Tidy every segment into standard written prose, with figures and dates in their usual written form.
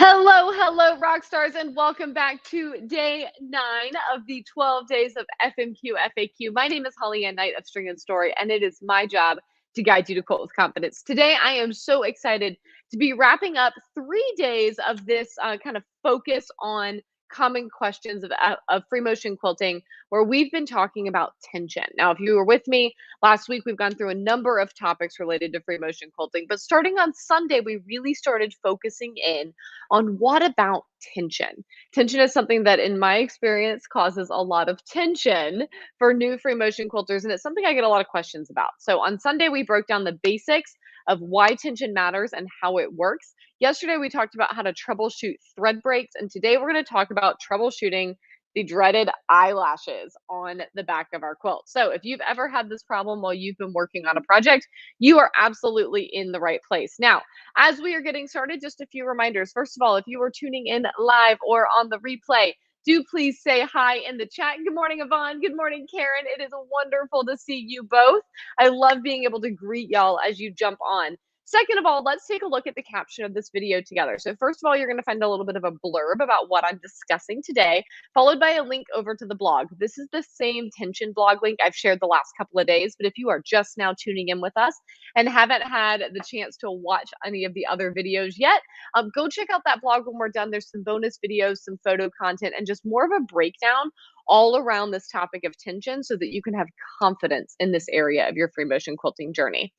Hello, rock stars, and welcome back to day 9 of the 12 days of FMQ FAQ. My name is Holly Ann Knight of String and Story, and it is my job to guide you to quilt with confidence. Today, I am so excited to be wrapping up 3 days of this kind of focus on common questions of free motion quilting, where we've been talking about tension. Now, if you were with me last week, we've gone through a number of topics related to free motion quilting, but starting on Sunday, we really started focusing in on what about tension. Tension is something that, in my experience, causes a lot of tension for new free motion quilters, and it's something I get a lot of questions about. So on Sunday, we broke down the basics of why tension matters and how it works. Yesterday, we talked about how to troubleshoot thread breaks, and today we're going to talk about troubleshooting the dreaded eyelashes on the back of our quilt. So if you've ever had this problem while you've been working on a project, you are absolutely in the right place. Now, as we are getting started, just a few reminders. First of all, if you are tuning in live or on the replay, do please say hi in the chat. Good morning, Yvonne. Good morning, Karen. It is wonderful to see you both. I love being able to greet y'all as you jump on. Second of all, let's take a look at the caption of this video together. So first of all, you're going to find a little bit of a blurb about what I'm discussing today, followed by a link over to the blog. This is the same tension blog link I've shared the last couple of days, but if you are just now tuning in with us and haven't had the chance to watch any of the other videos yet, go check out that blog when we're done. There's some bonus videos, some photo content, and just more of a breakdown all around this topic of tension so that you can have confidence in this area of your free motion quilting journey.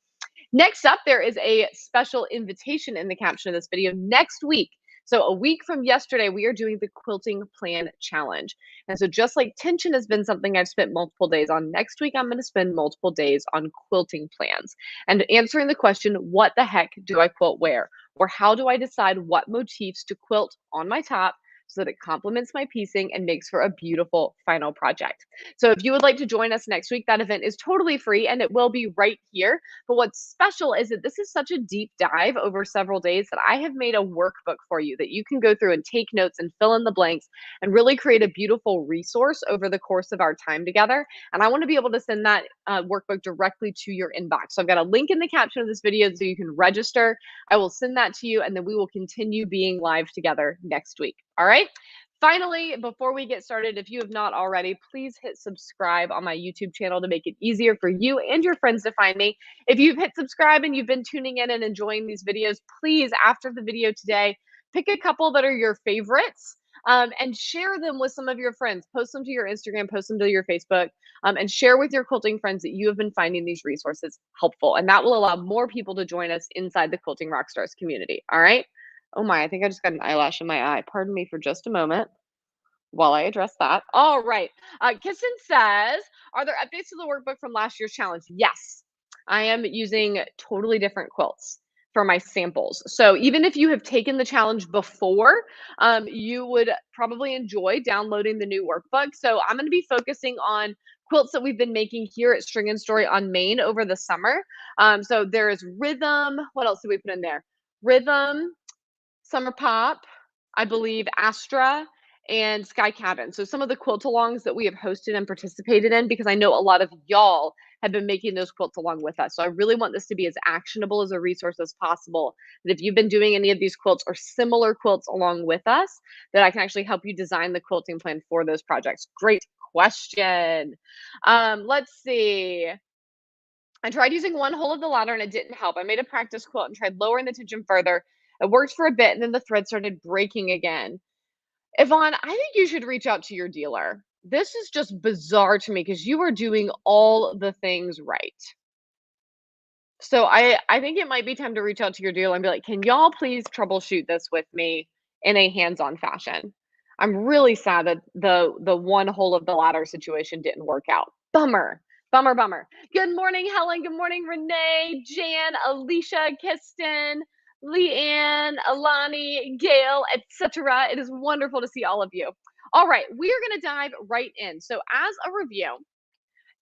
Next up, there is a special invitation in the caption of this video next week. So a week from yesterday, we are doing the Quilting Plan Challenge. And so just like tension has been something I've spent multiple days on, next week I'm going to spend multiple days on quilting plans and answering the question, what the heck do I quilt where? Or how do I decide what motifs to quilt on my top so that it complements my piecing and makes for a beautiful final project. So if you would like to join us next week, that event is totally free and it will be right here. But what's special is that this is such a deep dive over several days that I have made a workbook for you that you can go through and take notes and fill in the blanks and really create a beautiful resource over the course of our time together. And I want to be able to send that workbook directly to your inbox. So I've got a link in the caption of this video so you can register. I will send that to you, and then we will continue being live together next week. All right. Finally, before we get started, if you have not already, please hit subscribe on my YouTube channel to make it easier for you and your friends to find me. If you've hit subscribe and you've been tuning in and enjoying these videos, please, after the video today, pick a couple that are your favorites and share them with some of your friends. Post them to your Instagram, post them to your Facebook, and share with your quilting friends that you have been finding these resources helpful. And that will allow more people to join us inside the Quilting Rockstars community. All right. Oh my, I think I just got an eyelash in my eye. Pardon me for just a moment while I address that. All right. Kissin says, are there updates to the workbook from last year's challenge? Yes. I am using totally different quilts for my samples. So even if you have taken the challenge before, you would probably enjoy downloading the new workbook. So I'm going to be focusing on quilts that we've been making here at String and Story on Maine over the summer. So there is Rhythm. What else did we put in there? Rhythm, Summer Pop, I believe Astra, and Sky Cabin. So some of the quilt alongs that we have hosted and participated in, because I know a lot of y'all have been making those quilts along with us. So I really want this to be as actionable as a resource as possible. That if you've been doing any of these quilts or similar quilts along with us, that I can actually help you design the quilting plan for those projects. Great question. Let's see. I tried using one hole of the ladder and it didn't help. I made a practice quilt and tried lowering the tension further. It worked for a bit and then the thread started breaking again. Yvonne, I think you should reach out to your dealer. This is just bizarre to me because you are doing all the things right. So I think it might be time to reach out to your dealer and be like, can y'all please troubleshoot this with me in a hands-on fashion? I'm really sad that the one hole of the ladder situation didn't work out. Bummer. Bummer, bummer. Good morning, Helen. Good morning, Renee, Jan, Alicia, Kiston, Leanne, Alani, Gail, etc. It is wonderful to see all of you. All right, we are going to dive right in. So as a review,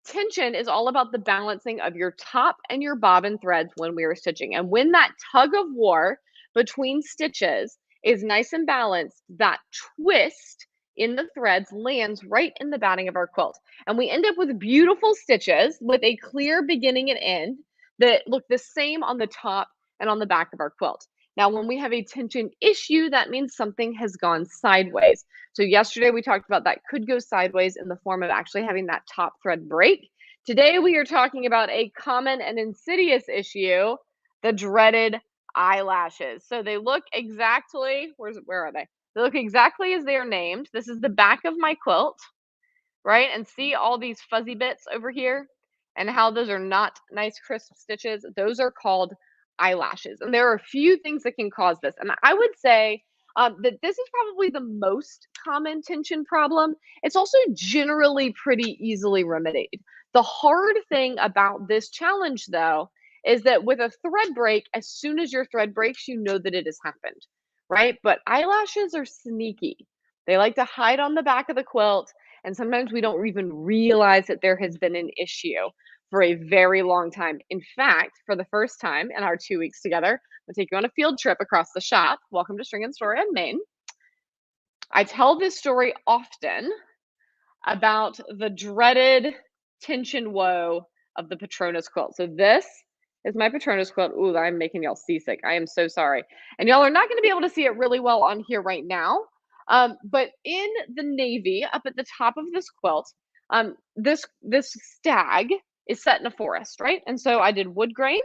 tension is all about the balancing of your top and your bobbin threads when we are stitching. And when that tug of war between stitches is nice and balanced, that twist in the threads lands right in the batting of our quilt. And we end up with beautiful stitches with a clear beginning and end that look the same on the top and on the back of our quilt. Now, when we have a tension issue, that means something has gone sideways. So yesterday we talked about that could go sideways in the form of actually having that top thread break. Today we are talking about a common and insidious issue, the dreaded eyelashes. So they look exactly, where are they? They look exactly as they are named. This is the back of my quilt, right? And see all these fuzzy bits over here and how those are not nice crisp stitches. Those are called eyelashes. And there are a few things that can cause this. And I would say that this is probably the most common tension problem. It's also generally pretty easily remedied. The hard thing about this challenge, though, is that with a thread break, as soon as your thread breaks, you know that it has happened, right? But eyelashes are sneaky. They like to hide on the back of the quilt, and sometimes we don't even realize that there has been an issue for a very long time. In fact, for the first time in our 2 weeks together, I'm gonna take you on a field trip across the shop. Welcome to String and Story in Maine. I tell this story often about the dreaded tension woe of the Patronus quilt. So this is my Patronus quilt. Ooh, I'm making y'all seasick. I am so sorry. And y'all are not going to be able to see it really well on here right now. But in the navy, up at the top of this quilt, this stag is set in a forest, right? And so I did wood grain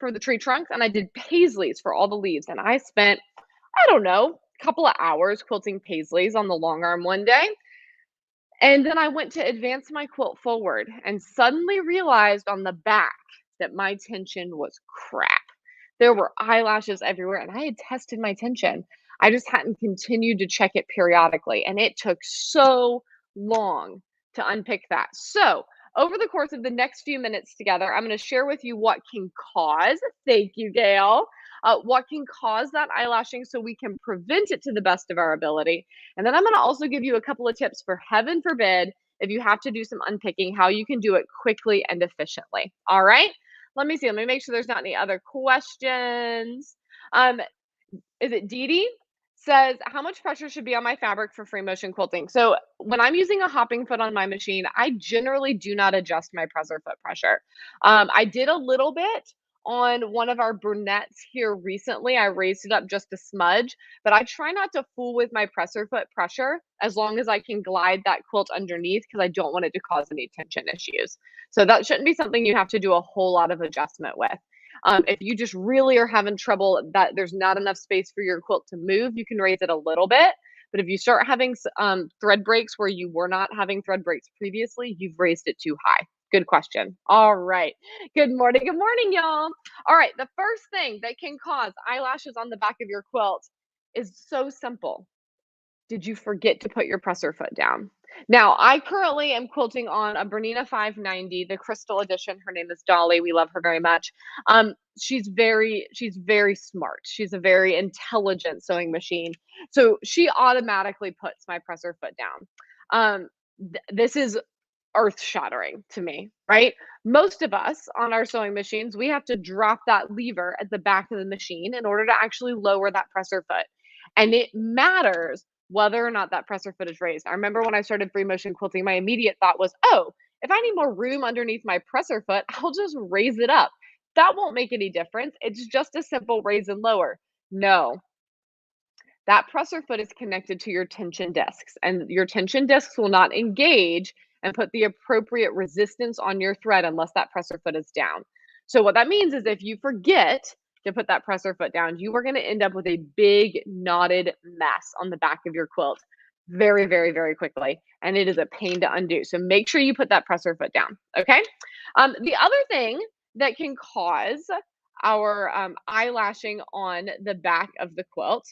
for the tree trunks, and I did paisleys for all the leaves. And I spent, I don't know, a couple of hours quilting paisleys on the long arm one day. And then I went to advance my quilt forward and suddenly realized on the back that my tension was crap. There were eyelashes everywhere, and I had tested my tension. I just hadn't continued to check it periodically, and it took so long to unpick that. So, over the course of the next few minutes together, I'm going to share with you what can cause, thank you, Gail, what can cause that eyelashing so we can prevent it to the best of our ability. And then I'm going to also give you a couple of tips for heaven forbid, if you have to do some unpicking, how you can do it quickly and efficiently. All right. Let me see. Let me make sure there's not any other questions. Is it Dee Dee? Says, how much pressure should be on my fabric for free motion quilting? So when I'm using a hopping foot on my machine, I generally do not adjust my presser foot pressure. I did a little bit on one of our brunettes here recently. I raised it up just a smudge, but I try not to fool with my presser foot pressure as long as I can glide that quilt underneath because I don't want it to cause any tension issues. So that shouldn't be something you have to do a whole lot of adjustment with. If you just really are having trouble that there's not enough space for your quilt to move, you can raise it a little bit. But if you start having thread breaks where you were not having thread breaks previously, you've raised it too high. Good question. All right. Good morning, y'all. All right, the first thing that can cause eyelashes on the back of your quilt is so simple. Did you forget to put your presser foot down? Now, I currently am quilting on a Bernina 590, the crystal edition. Her name is Dolly. We love her very much. She's very smart. She's a very intelligent sewing machine. So she automatically puts my presser foot down. This is earth-shattering to me, right? Most of us on our sewing machines, we have to drop that lever at the back of the machine in order to actually lower that presser foot. And it matters whether or not that presser foot is raised. I remember when I started free motion quilting, my immediate thought was, oh, if I need more room underneath my presser foot, I'll just raise it up. That won't make any difference. It's just a simple raise and lower. No, that presser foot is connected to your tension discs, and your tension discs will not engage and put the appropriate resistance on your thread unless that presser foot is down. So what that means is if you forget to put that presser foot down, you are going to end up with a big knotted mess on the back of your quilt very, very, very quickly. And it is a pain to undo. So make sure you put that presser foot down. Okay. The other thing that can cause our eyelashing on the back of the quilt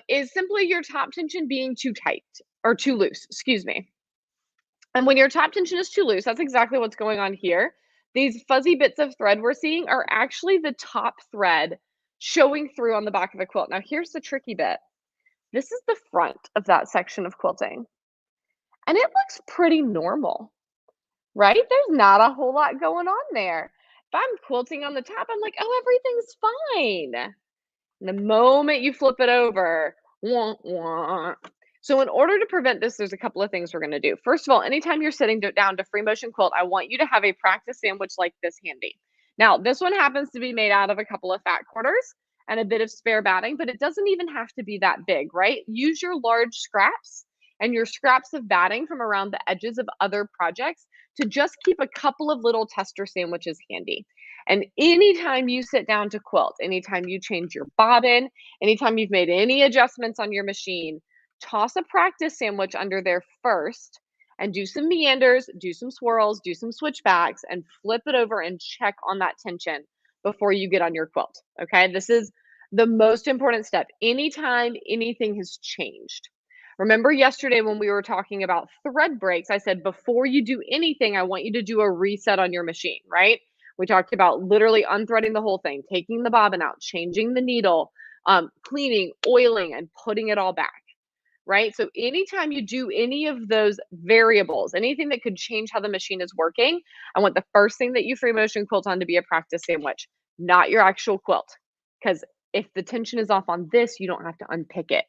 is simply your top tension being too tight or too loose, excuse me. And when your top tension is too loose, that's exactly what's going on here. These fuzzy bits of thread we're seeing are actually the top thread showing through on the back of the quilt. Now, here's the tricky bit. This is the front of that section of quilting, and it looks pretty normal, right? There's not a whole lot going on there. If I'm quilting on the top, I'm like, oh, everything's fine. And the moment you flip it over, wah, wah. So in order to prevent this, there's a couple of things we're going to do. First of all, anytime you're sitting down to free motion quilt, I want you to have a practice sandwich like this handy. Now, this one happens to be made out of a couple of fat quarters, and a bit of spare batting, but it doesn't even have to be that big, right? Use your large scraps and your scraps of batting from around the edges of other projects to just keep a couple of little tester sandwiches handy. And anytime you sit down to quilt, anytime you change your bobbin, anytime you've made any adjustments on your machine, toss a practice sandwich under there first and do some meanders, do some swirls, do some switchbacks, and flip it over and check on that tension before you get on your quilt. Okay, this is the most important step. Anytime anything has changed. Remember yesterday when we were talking about thread breaks, I said before you do anything, I want you to do a reset on your machine, right? We talked about literally unthreading the whole thing, taking the bobbin out, changing the needle, cleaning, oiling, and putting it all back, right? So anytime you do any of those variables, anything that could change how the machine is working, I want the first thing that you free motion quilt on to be a practice sandwich, not your actual quilt. Because if the tension is off on this, you don't have to unpick it.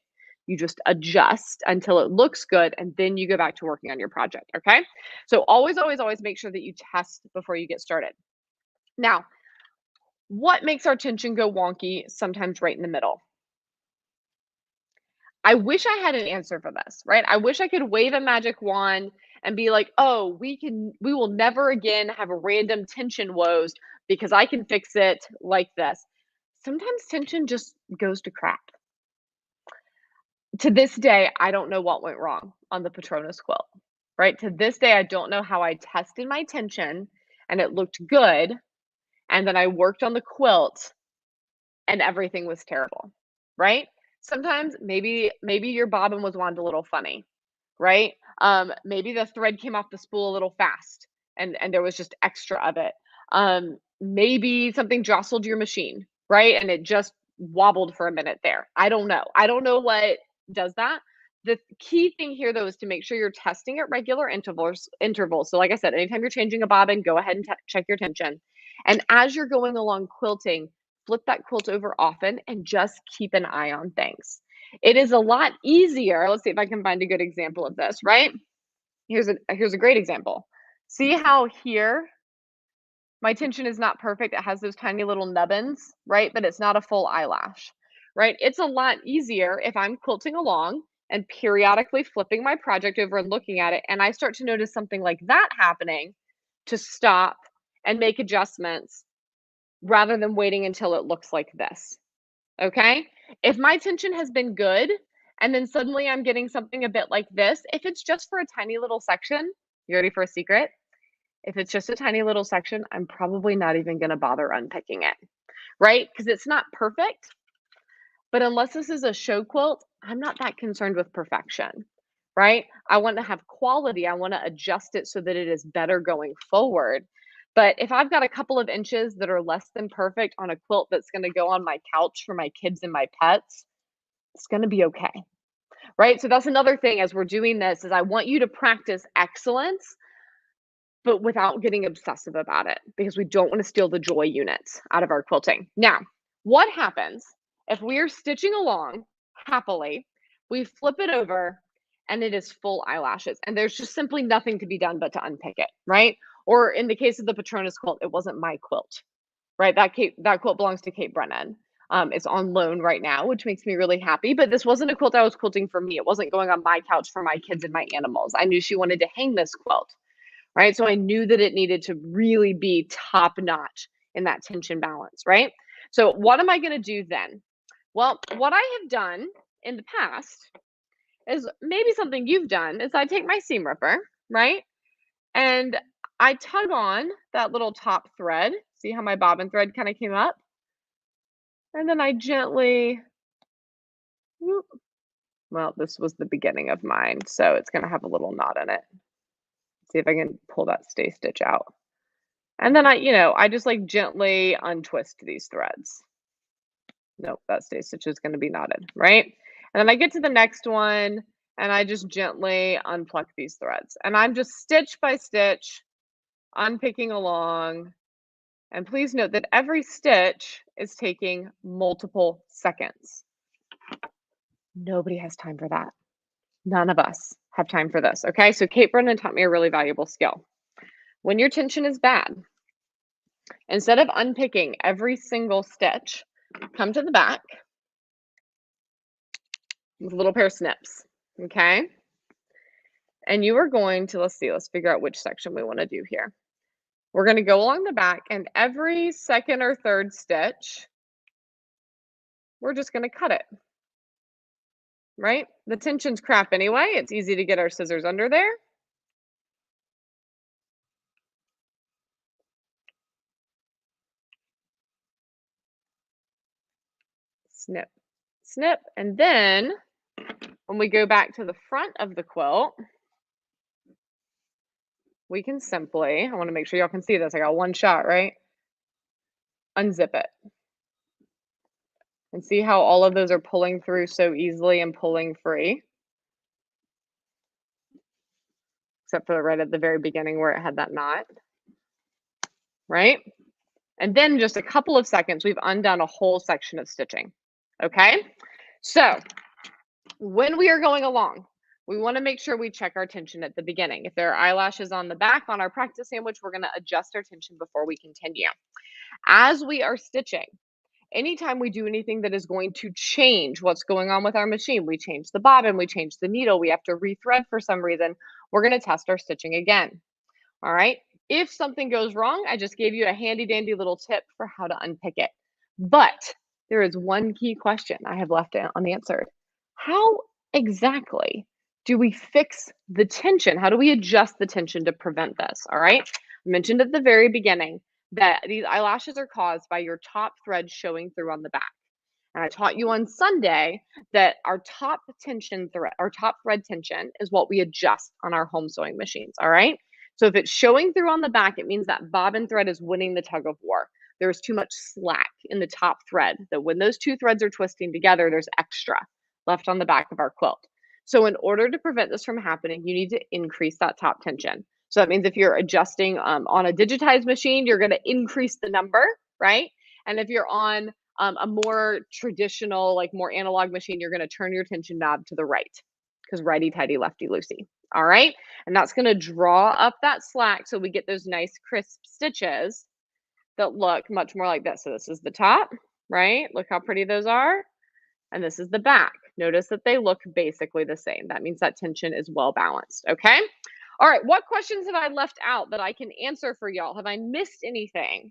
You just adjust until it looks good, and then you go back to working on your project, okay? So always, always, always make sure that you test before you get started. Now, what makes our tension go wonky sometimes right in the middle? I wish I had an answer for this, right? I wish I could wave a magic wand and be like, "Oh, we will never again have a random tension woes because I can fix it like this." Sometimes tension just goes to crap. To this day, I don't know what went wrong on the Patronus quilt, right? To this day, I don't know how I tested my tension and it looked good, and then I worked on the quilt and everything was terrible, right? Sometimes maybe your bobbin was wound a little funny, right? Maybe the thread came off the spool a little fast and there was just extra of it. Maybe something jostled your machine, right? And it just wobbled for a minute there. I don't know. I don't know what does that. The key thing here though is to make sure you're testing at regular intervals. So like I said, anytime you're changing a bobbin, go ahead and check your tension. And as you're going along quilting, flip that quilt over often and just keep an eye on things. It is a lot easier. Let's see if I can find a good example of this, right? Here's a great example. See how here my tension is not perfect. It has those tiny little nubbins, right? But it's not a full eyelash, right? It's a lot easier if I'm quilting along and periodically flipping my project over and looking at it, and I start to notice something like that happening, to stop and make adjustments rather than waiting until it looks like this. Okay? If my tension has been good and then suddenly I'm getting something a bit like this, if it's just for a tiny little section, you ready for a secret? If it's just a tiny little section, I'm probably not even going to bother unpicking it, right? Because it's not perfect. But unless this is a show quilt, I'm not that concerned with perfection, right? I want to have quality. I want to adjust it so that it is better going forward. But if I've got a couple of inches that are less than perfect on a quilt that's going to go on my couch for my kids and my pets, it's going to be okay, right? So that's another thing as we're doing this is I want you to practice excellence, but without getting obsessive about it because we don't want to steal the joy units out of our quilting. Now, what happens if we are stitching along happily, we flip it over and it is full eyelashes and there's just simply nothing to be done but to unpick it, right? Or in the case of the Patronus quilt, it wasn't my quilt, right? That quilt belongs to Kate Brennan. It's on loan right now, which makes me really happy. But this wasn't a quilt I was quilting for me. It wasn't going on my couch for my kids and my animals. I knew she wanted to hang this quilt, right? So I knew that it needed to really be top notch in that tension balance, right? So what am I going to do then? Well, what I have done in the past is maybe something you've done is I take my seam ripper, right? And I tug on that little top thread. See how my bobbin thread kind of came up? And then I gently, whoop, well, this was the beginning of mine, so it's going to have a little knot in it. See if I can pull that stay stitch out. And then I just like gently untwist these threads. Nope, that stay stitch is going to be knotted, right? And then I get to the next one and I just gently unpluck these threads. And I'm just stitch by stitch, unpicking along. And please note that every stitch is taking multiple seconds. Nobody has time for that. None of us have time for this, okay? So Kate Brennan taught me a really valuable skill. When your tension is bad, instead of unpicking every single stitch, come to the back with a little pair of snips, okay? And you are going to, let's see, let's figure out which section we want to do here. We're going to go along the back, and every second or third stitch, we're just going to cut it, right? The tension's crap anyway. It's easy to get our scissors under there. Snip, snip, and then when we go back to the front of the quilt, we can simply, I want to make sure y'all can see this. I got one shot, right? Unzip it. And see how all of those are pulling through so easily and pulling free? Except for right at the very beginning where it had that knot, right? And then just a couple of seconds, we've undone a whole section of stitching, okay? So when we are going along, we want to make sure we check our tension at the beginning. If there are eyelashes on the back on our practice sandwich, we're going to adjust our tension before we continue. As we are stitching, anytime we do anything that is going to change what's going on with our machine, we change the bobbin, we change the needle, we have to rethread for some reason, we're going to test our stitching again. All right. If something goes wrong, I just gave you a handy dandy little tip for how to unpick it. But there is one key question I have left unanswered. How exactly do we fix the tension? How do we adjust the tension to prevent this? All right. I mentioned at the very beginning that these eyelashes are caused by your top thread showing through on the back. And I taught you on Sunday that our top thread tension is what we adjust on our home sewing machines. All right. So if it's showing through on the back, it means that bobbin thread is winning the tug of war. There's too much slack in the top thread, that when those two threads are twisting together, there's extra left on the back of our quilt. So in order to prevent this from happening, you need to increase that top tension. So that means if you're adjusting on a digitized machine, you're going to increase the number, right? And if you're on a more traditional, like more analog machine, you're going to turn your tension knob to the right, because righty tighty, lefty loosey. All right. And that's going to draw up that slack so we get those nice crisp stitches that look much more like this. So this is the top, right? Look how pretty those are. And this is the back. Notice that they look basically the same. That means that tension is well balanced. Okay. All right. What questions have I left out that I can answer for y'all? Have I missed anything?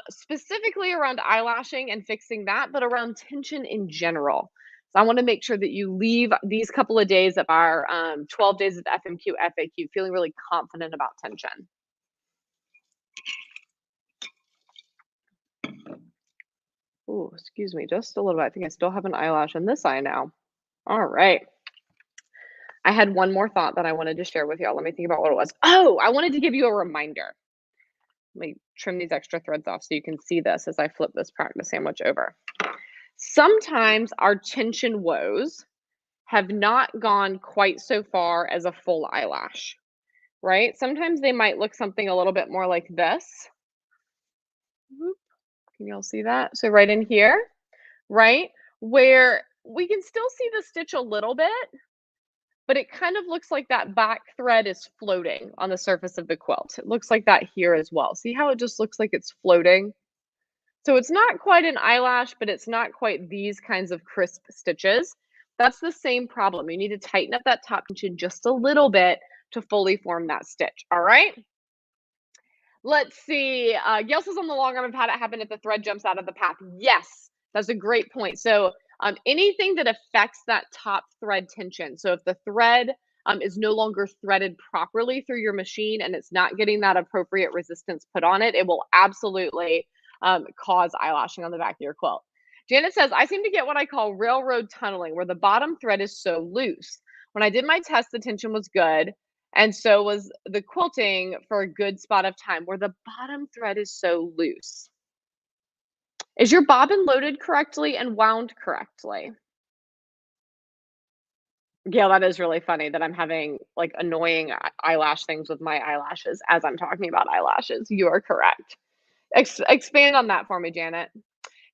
Specifically around eyelashing and fixing that, but around tension in general. So I want to make sure that you leave these couple of days of our 12 days of FMQ, FAQ feeling really confident about tension. Oh, excuse me, just a little bit. I think I still have an eyelash in this eye now. All right. I had one more thought that I wanted to share with y'all. Let me think about what it was. Oh, I wanted to give you a reminder. Let me trim these extra threads off so you can see this as I flip this practice sandwich over. Sometimes our tension woes have not gone quite so far as a full eyelash, right? Sometimes they might look something a little bit more like this. Can y'all see that? So right in here, right? Where we can still see the stitch a little bit, but it kind of looks like that back thread is floating on the surface of the quilt. It looks like that here as well. See how it just looks like it's floating? So it's not quite an eyelash, but it's not quite these kinds of crisp stitches. That's the same problem. You need to tighten up that top tension just a little bit to fully form that stitch. All right. Let's see. Gail says on the long arm, I've had it happen if the thread jumps out of the path. Yes, that's a great point. So anything that affects that top thread tension. So if the thread is no longer threaded properly through your machine and it's not getting that appropriate resistance put on it, it will absolutely cause eyelashing on the back of your quilt. Janet says, I seem to get what I call railroad tunneling, where the bottom thread is so loose. When I did my test, the tension was good. And so was the quilting for a good spot of time, where the bottom thread is so loose. Is your bobbin loaded correctly and wound correctly? Gail, that is really funny that I'm having like annoying eyelash things with my eyelashes as I'm talking about eyelashes. You are correct. Expand on that for me, Janet.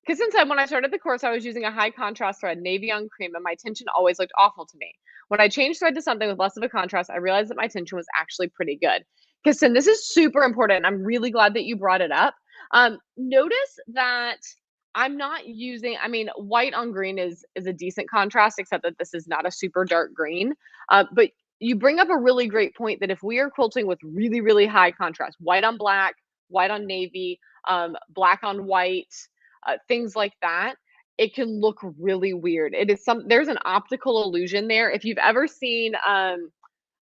Because when I started the course, I was using a high contrast thread, navy on cream, and my tension always looked awful to me. When I changed thread to something with less of a contrast, I realized that my tension was actually pretty good. Kristen, this is super important. I'm really glad that you brought it up. Notice that I'm not using, I mean, white on green is a decent contrast, except that this is not a super dark green. But you bring up a really great point that if we are quilting with really, really high contrast, white on black, white on navy, black on white, things like that, it can look really weird. There's an optical illusion there. If you've ever seen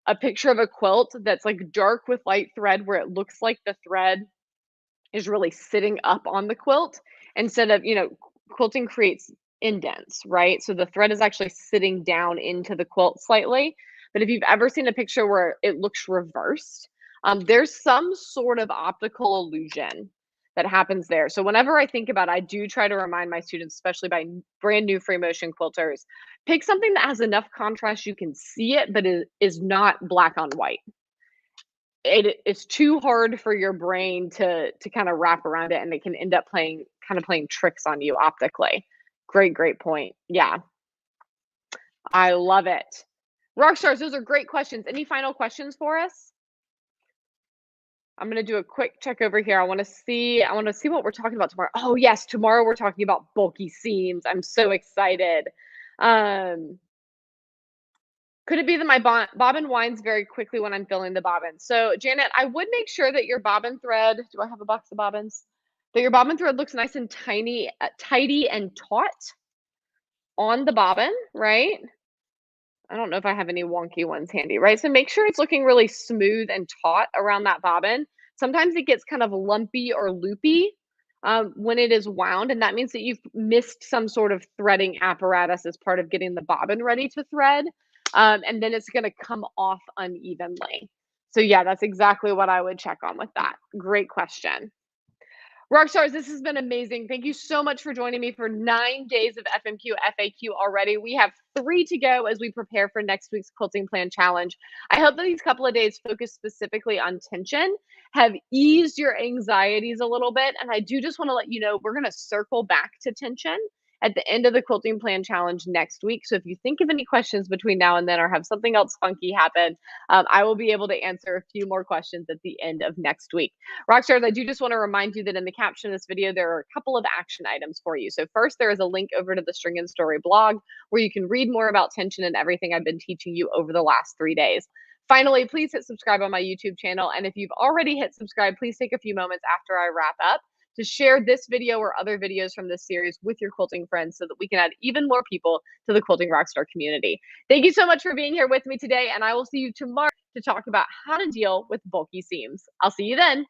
a picture of a quilt that's like dark with light thread, where it looks like the thread is really sitting up on the quilt instead of, quilting creates indents, right? So the thread is actually sitting down into the quilt slightly. But if you've ever seen a picture where it looks reversed, there's some sort of optical illusion that happens there. So whenever I think about it, I do try to remind my students, especially by brand new free motion quilters, pick something that has enough contrast you can see it, but it is not black on white. It's too hard for your brain to kind of wrap around it, and it can end up playing tricks on you optically. Great point. Yeah, I love it. Rock stars, those are great questions. Any final questions for us? I'm gonna do a quick check over here. I want to see what we're talking about tomorrow. Oh yes, tomorrow we're talking about bulky seams. I'm so excited. Um, Could it be that my bobbin winds very quickly when I'm filling the bobbin? So, Janet, I would make sure that your bobbin thread, do I have a box of bobbins? That your bobbin thread looks nice and tiny, tidy and taut on the bobbin, right? I don't know if I have any wonky ones handy, right? So make sure it's looking really smooth and taut around that bobbin. Sometimes it gets kind of lumpy or loopy when it is wound, and that means that you've missed some sort of threading apparatus as part of getting the bobbin ready to thread, and then it's going to come off unevenly. So yeah, that's exactly what I would check on with that. Great question. Rockstars, this has been amazing. Thank you so much for joining me for 9 days of FMQ FAQ already. We have 3 to go as we prepare for next week's quilting plan challenge. I hope that these couple of days focused specifically on tension have eased your anxieties a little bit. And I do just want to let you know we're going to circle back to tension at the end of the quilting plan challenge next week. So if you think of any questions between now and then, or have something else funky happen, I will be able to answer a few more questions at the end of next week. Rockstars, I do just want to remind you that in the caption of this video, there are a couple of action items for you. So first, there is a link over to the String and Story blog where you can read more about tension and everything I've been teaching you over the last 3 days. Finally, please hit subscribe on my YouTube channel. And if you've already hit subscribe, please take a few moments after I wrap up to share this video or other videos from this series with your quilting friends so that we can add even more people to the Quilting Rockstar community. Thank you so much for being here with me today, and I will see you tomorrow to talk about how to deal with bulky seams. I'll see you then.